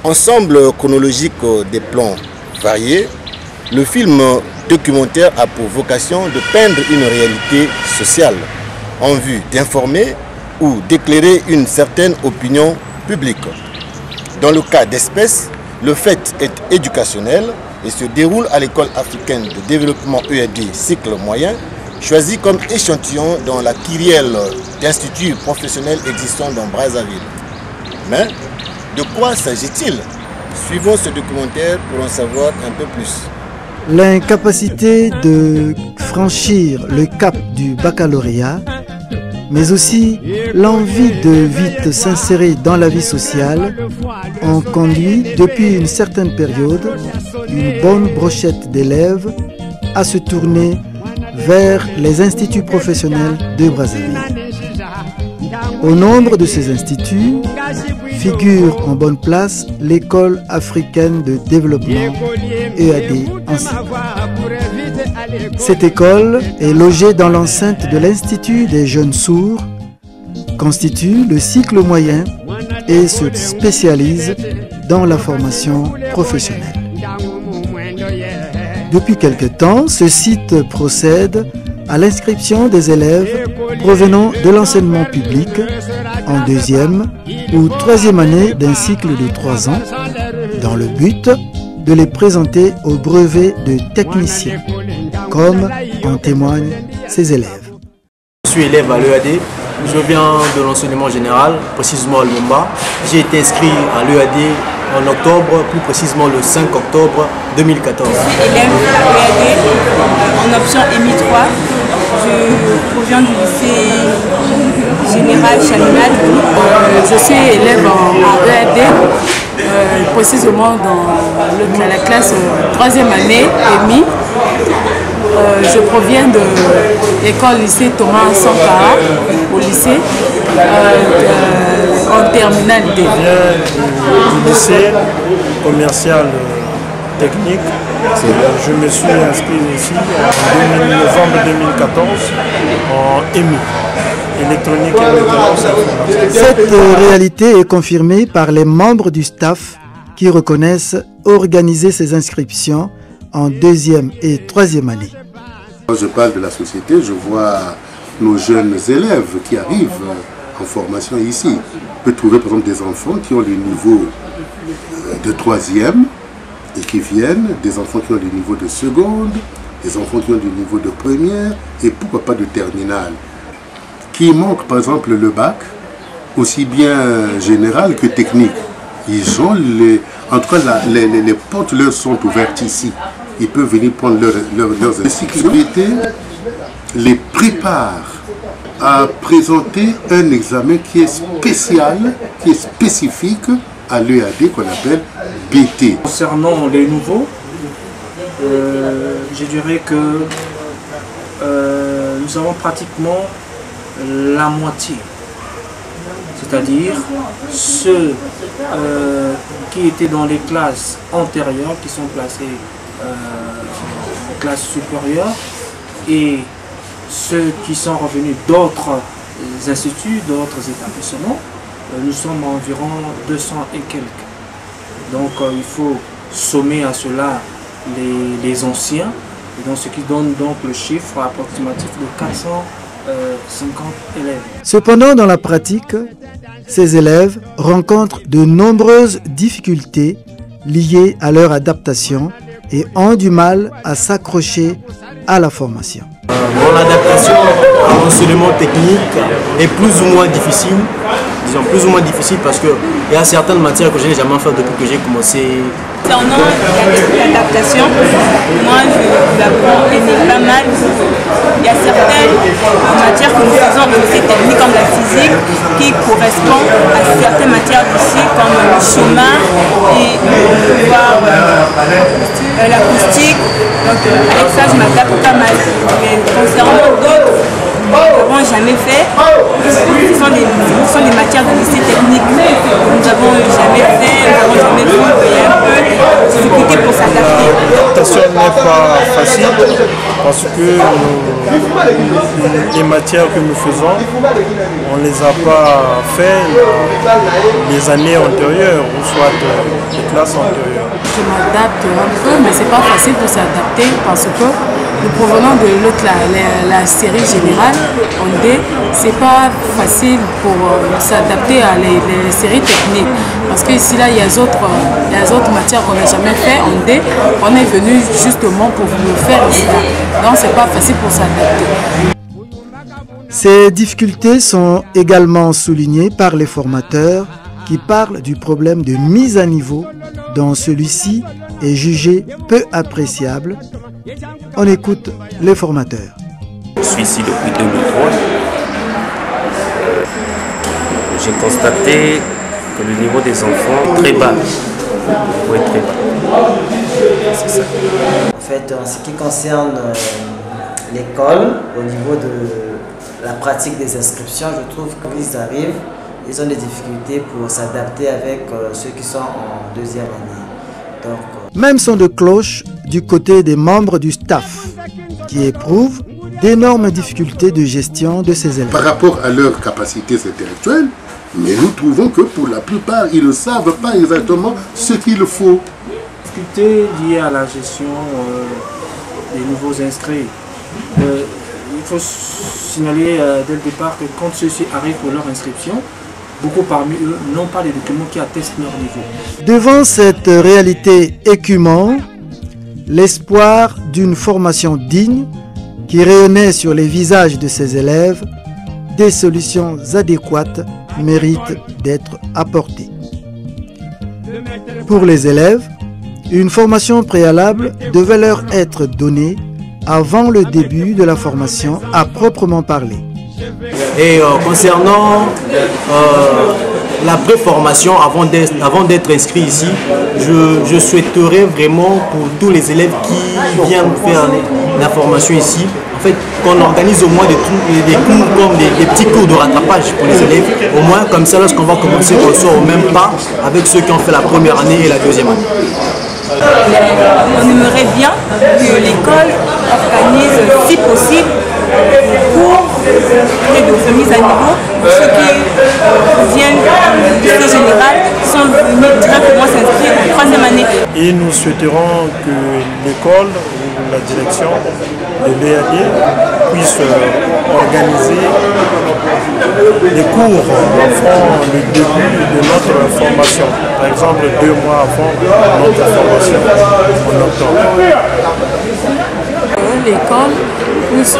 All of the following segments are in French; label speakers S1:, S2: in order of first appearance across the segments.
S1: Ensemble chronologique des plans variés, le film documentaire a pour vocation de peindre une réalité sociale en vue d'informer ou d'éclairer une certaine opinion publique. Dans le cas d'espèce, le fait est éducationnel et se déroule à l'école africaine de développement EAD cycle moyen, choisi comme échantillon dans la kyrielle d'instituts professionnels existants dans Brazzaville. Mais de quoi s'agit-il? Suivons ce documentaire pour en savoir un peu plus.
S2: L'incapacité de franchir le cap du baccalauréat, mais aussi l'envie de vite s'insérer dans la vie sociale, ont conduit depuis une certaine période une bonne brochette d'élèves à se tourner vers les instituts professionnels de Brazzaville. Au nombre de ces instituts figure en bonne place l'école africaine de développement EAD en cycle. Cette école est logée dans l'enceinte de l'Institut des jeunes sourds, constitue le cycle moyen et se spécialise dans la formation professionnelle. Depuis quelque temps, ce site procède à l'inscription des élèves provenant de l'enseignement public en deuxième ou troisième année d'un cycle de 3 ans, dans le but de les présenter au brevet de technicien, comme en témoignent ces élèves.
S3: Je suis élève à l'EAD, je viens de l'enseignement général, précisément à Lumumba. J'ai été inscrit à l'EAD en octobre, plus précisément le 5 octobre 2014.
S4: Élève à l'EAD en option EMI 3. Je proviens du lycée général Chaminade.
S5: Je suis élève à EAD, précisément dans la classe 3e année EMI. Je proviens de l'école lycée Thomas Sankara au lycée en terminale D.
S6: Je viens du lycée commercial technique. Je me suis inscrit ici en novembre 2014 en EMI, électronique et maintenance informatique.
S2: Cette réalité est confirmée par les membres du staff qui reconnaissent organiser ces inscriptions en 2e et 3e année.
S7: Quand je parle de la société, je vois nos jeunes élèves qui arrivent en formation ici. On peut trouver par exemple des enfants qui ont le niveau de 3e et qui viennent, des enfants qui ont le niveau de seconde, des enfants qui ont le niveau de première et pourquoi pas de terminale. Qui manquent par exemple le bac, aussi bien général que technique. Ils ont en tout cas les portes leur sont ouvertes ici. Ils peuvent venir prendre leurs sécurité, les prépare à présenter un examen qui est spécial, qui est spécifique à l'EAD qu'on appelle BT.
S3: Concernant les nouveaux, je dirais que nous avons pratiquement la moitié. C'est-à-dire ceux qui étaient dans les classes antérieures, qui sont placés en classe supérieure, et ceux qui sont revenus d'autres instituts, d'autres établissements, nous sommes environ 200 et quelques. Donc il faut sommer à cela les anciens, et donc, ce qui donne donc le chiffre approximatif de 450 élèves.
S2: Cependant, dans la pratique, ces élèves rencontrent de nombreuses difficultés liées à leur adaptation et ont du mal à s'accrocher à la formation.
S3: L'adaptation à l'enseignement technique est plus ou moins difficile. Disons plus ou moins difficile parce qu'il y a certaines matières que je n'ai jamais fait depuis que j'ai commencé.
S4: Concernant l'adaptation, moi je l'apprends et n'est pas mal. Il y a certaines matières que nous faisons au lycée technique comme la physique qui correspondent à certaines matières d'ici comme le chemin et l'acoustique. Donc avec ça je m'adapte pas mal. Mais concernant d'autres, avant jamais fait. Ce sont des matières de lycée technique que nous n'avons jamais fait, nous n'avons jamais vu. Il y a un peu de difficulté pour s'adapter.
S6: L'adaptation n'est pas facile parce que les matières que nous faisons, on ne les a pas fait les années antérieures ou soit les classes antérieures.
S5: Je m'adapte un peu, mais c'est pas facile de s'adapter parce que nous provenons de l'autre, la série générale en D. C'est pas facile pour s'adapter à les séries techniques parce qu'ici là il y a d'autres matières qu'on n'a jamais fait en D. On est venu justement pour le faire ici là. Donc c'est pas facile pour s'adapter.
S2: Ces difficultés sont également soulignées par les formateurs qui parlent du problème de mise à niveau dont celui-ci est jugé peu appréciable. On écoute les formateurs.
S8: Je suis ici depuis 2003. J'ai constaté que le niveau des enfants est très bas. Oui, très bas. C'est ça.
S9: En fait, en ce qui concerne l'école, au niveau de la pratique des inscriptions, je trouve qu'ils arrivent, ils ont des difficultés pour s'adapter avec ceux qui sont en deuxième année. Donc,
S2: même son de cloche du côté des membres du staff qui éprouvent d'énormes difficultés de gestion de ces élèves.
S7: Par rapport à leurs capacités intellectuelles, mais nous trouvons que pour la plupart, ils ne savent pas exactement ce qu'il faut.
S3: Difficultés liées à la gestion des nouveaux inscrits. Il faut signaler dès le départ que quand ceux-ci arrivent pour leur inscription, beaucoup parmi eux n'ont pas les documents qui attestent leur niveau.
S2: Devant cette réalité écumante, l'espoir d'une formation digne qui rayonnait sur les visages de ces élèves, des solutions adéquates méritent d'être apportées. Pour les élèves, une formation préalable devait leur être donnée avant le début de la formation à proprement parler.
S10: Et concernant la préformation avant d'être inscrit ici, je souhaiterais vraiment pour tous les élèves qui viennent faire la formation ici, en fait, qu'on organise au moins des cours comme des petits cours de rattrapage pour les élèves. Au moins comme ça, lorsqu'on va commencer, on soit au même pas avec ceux qui ont fait la première année et la deuxième année.
S4: On aimerait bien que l'école organise, si possible, cours de remise à niveau pour ceux qui viennent du lycée général sont venus directement s'inscrire en troisième année.
S6: Et nous souhaiterons que l'école ou la direction de l'EAD puisse organiser des cours avant le début de notre formation. Par exemple, 2 mois avant notre formation en octobre.
S5: L'école puisse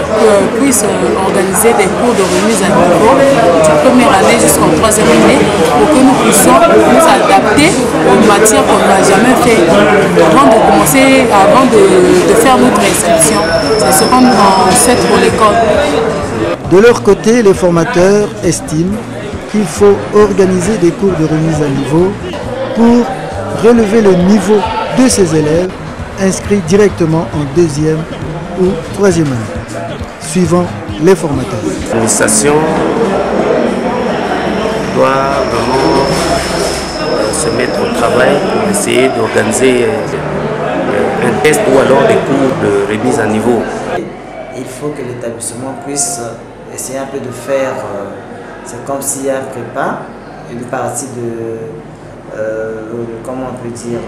S5: organiser des cours de remise à niveau de première année jusqu'en troisième année pour que nous puissions nous adapter aux matières qu'on n'a jamais fait avant de commencer, avant de faire notre inscription. C'est ce qu'on souhaite pour l'école.
S2: De leur côté, les formateurs estiment qu'il faut organiser des cours de remise à niveau pour relever le niveau de ces élèves inscrits directement en deuxième ou troisième année, suivant les formateurs.
S8: L'administration doit vraiment se mettre au travail pour essayer d'organiser un test ou alors des cours de remise à niveau.
S9: Il faut que l'établissement puisse essayer un peu de faire, c'est comme s'il y a un prépa, une partie de, comment on peut dire,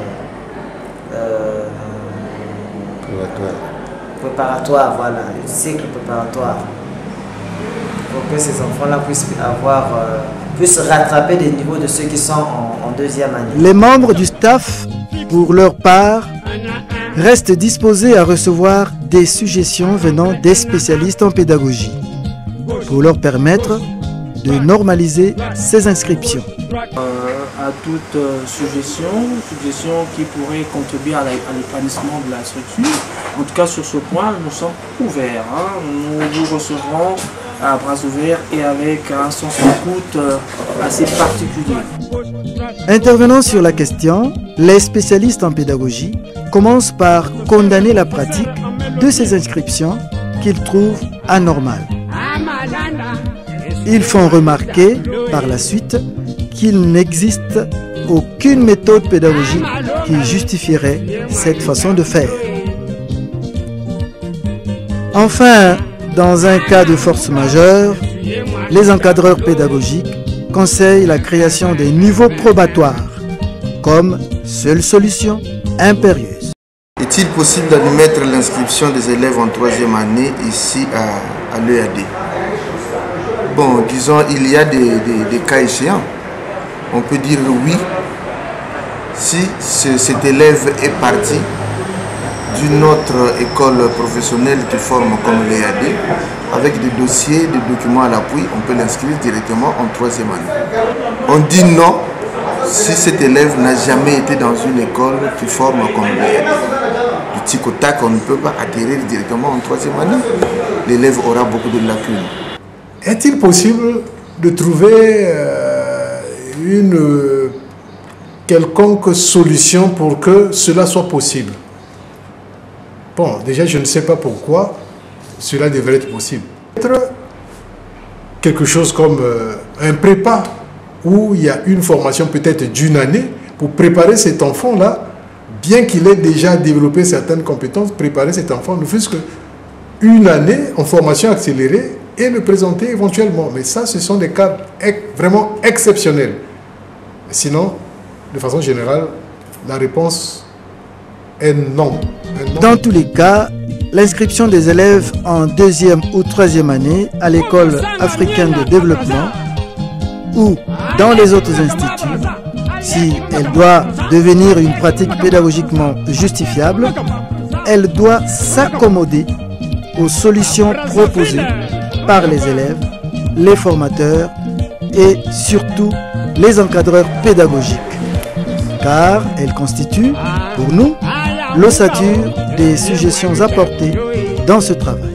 S9: préparatoire, voilà, le cycle préparatoire, pour que ces enfants-là puissent rattraper des niveaux de ceux qui sont en deuxième année.
S2: Les membres du staff, pour leur part, restent disposés à recevoir des suggestions venant des spécialistes en pédagogie pour leur permettre de normaliser ces inscriptions.
S3: À toute suggestion qui pourrait contribuer à l'épanouissement de la structure. En tout cas, sur ce point, nous sommes ouverts. Nous vous recevrons à bras ouverts et avec un sens d'écoute assez particulier.
S2: Intervenant sur la question, les spécialistes en pédagogie commencent par condamner la pratique de ces inscriptions qu'ils trouvent anormales. Ils font remarquer par la suite qu'il n'existe aucune méthode pédagogique qui justifierait cette façon de faire. Enfin, dans un cas de force majeure, les encadreurs pédagogiques conseillent la création des niveaux probatoires comme seule solution impérieuse.
S11: Est-il possible d'admettre l'inscription des élèves en troisième année ici à l'EAD? Bon, disons, il y a des cas échéants. On peut dire oui, si cet élève est parti d'une autre école professionnelle qui forme comme l'EAD, avec des dossiers, des documents à l'appui, on peut l'inscrire directement en troisième année. On dit non si cet élève n'a jamais été dans une école qui forme comme l'EAD. Du tic au tac, on ne peut pas atterrir directement en troisième année. L'élève aura beaucoup de lacunes.
S12: Est-il possible de trouver une quelconque solution pour que cela soit possible? Bon, déjà, je ne sais pas pourquoi cela devrait être possible. Peut-être quelque chose comme un prépa, où il y a une formation peut-être d'une année pour préparer cet enfant-là, bien qu'il ait déjà développé certaines compétences, préparer cet enfant, ne fût-ce qu'une année en formation accélérée et le présenter éventuellement. Mais ça, ce sont des cas vraiment exceptionnels. Sinon, de façon générale, la réponse est non.
S2: Dans tous les cas, l'inscription des élèves en deuxième ou troisième année à l'école africaine de développement ou dans les autres instituts, si elle doit devenir une pratique pédagogiquement justifiable, elle doit s'accommoder aux solutions proposées par les élèves, les formateurs et surtout les encadreurs pédagogiques, car elle constitue, pour nous, l'ossature des suggestions apportées dans ce travail.